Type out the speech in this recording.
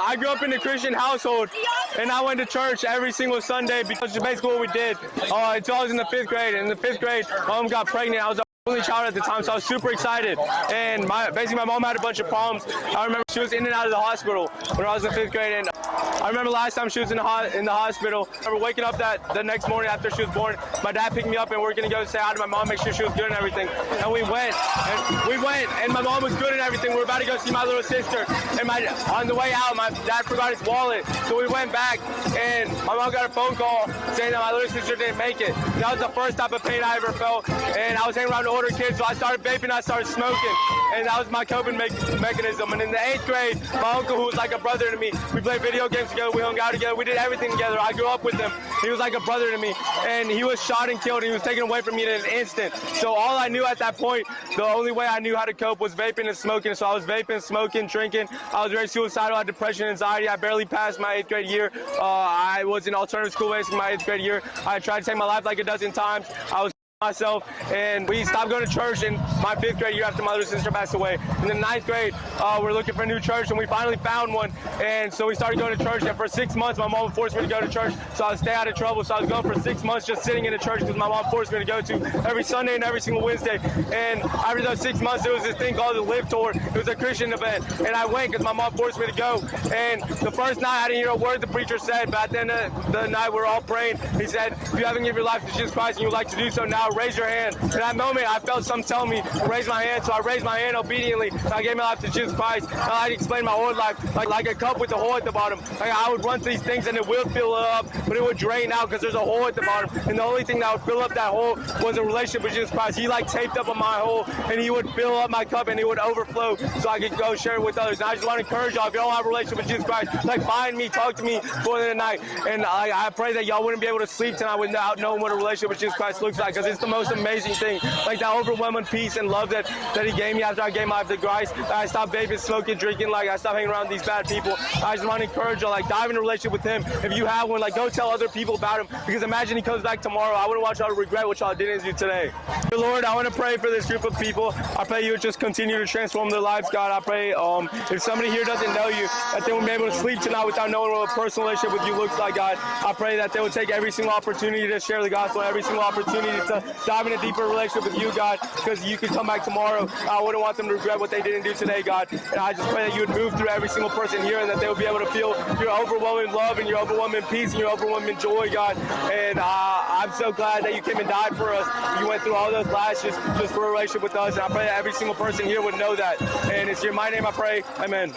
I grew up in a Christian household, and I went to church every single Sunday because it's basically what we did until I was in the 5th grade. In the 5th grade, my mom got pregnant. I was the only child at the time, so I was super excited. And basically my mom had a bunch of problems. I remember she was in and out of the hospital when I was in 5th grade, and I remember last time she was in the hospital. I remember waking up the next morning after she was born. My dad picked me up, and we are gonna go say hi to my mom, make sure she was good and everything. And we went, and my mom was good and everything. We were about to go see my little sister, and on the way out, my dad forgot his wallet, so we went back, and my mom got a phone call saying that my little sister didn't make it. That was the first type of pain I ever felt, and I was hanging around older kids, so I started vaping, I started smoking, and that was my coping mechanism. And in the 8th grade, my uncle, who was like a brother to me, we played video games together, we hung out together, we did everything together. I grew up with him. He was like a brother to me, and he was shot and killed, and he was taken away from me in an instant. So all I knew at that point, the only way I knew how to cope was vaping and smoking. So I was vaping, smoking, drinking. I was very suicidal, I had depression, anxiety. I barely passed my 8th grade year. I was in alternative school basically my 8th grade year. I tried to take my life like a dozen times. I was myself, and we stopped going to church in my 5th grade year after my little sister passed away. In the 9th grade, we're looking for a new church, and we finally found one, and so we started going to church. And for 6 months, my mom forced me to go to church so I would stay out of trouble. So I was going for 6 months just sitting in the church because my mom forced me to go to every Sunday and every single Wednesday. And after those 6 months, there was this thing called the Live Tour. It was a Christian event, and I went because my mom forced me to go. And the first night, I didn't hear a word the preacher said, but at the end of the night, we were all praying. He said, if you haven't given your life to Jesus Christ and you would like to do so now, raise your hand. In that moment, I felt something tell me to raise my hand, so I raised my hand obediently, and I gave my life to Jesus Christ. And I like to explain my whole life like a cup with a hole at the bottom. Like I would run through these things, and it will fill up, but it would drain out because there's a hole at the bottom. And the only thing that would fill up that hole was a relationship with Jesus Christ. He like taped up on my hole, and he would fill up my cup, and it would overflow, so I could go share it with others. And I just want to encourage y'all, if you don't have a relationship with Jesus Christ, like find me, talk to me before the night. And I pray that y'all wouldn't be able to sleep tonight without knowing what a relationship with Jesus Christ looks like, because it's the most amazing thing. Like that overwhelming peace and love that he gave me after I gave my life to Christ. I stopped vaping, smoking, drinking, like I stopped hanging around these bad people. I just want to encourage you, like dive in a relationship with him. If you have one, like go tell other people about him, because imagine he comes back tomorrow. I wouldn't want y'all to regret what y'all didn't do today. Dear Lord, I want to pray for this group of people. I pray you would just continue to transform their lives, God. I pray if somebody here doesn't know you, that they will be able to sleep tonight without knowing what a personal relationship with you looks like, God. I pray that they will take every single opportunity to share the gospel, every single opportunity to dive in a deeper relationship with you, God, because you could come back tomorrow. I wouldn't want them to regret what they didn't do today, God. And I just pray that you would move through every single person here, and that they would be able to feel your overwhelming love and your overwhelming peace and your overwhelming joy, God. And I'm so glad that you came and died for us. You went through all those lashes just for a relationship with us, and I pray that every single person here would know that. And it's in my name I pray. Amen.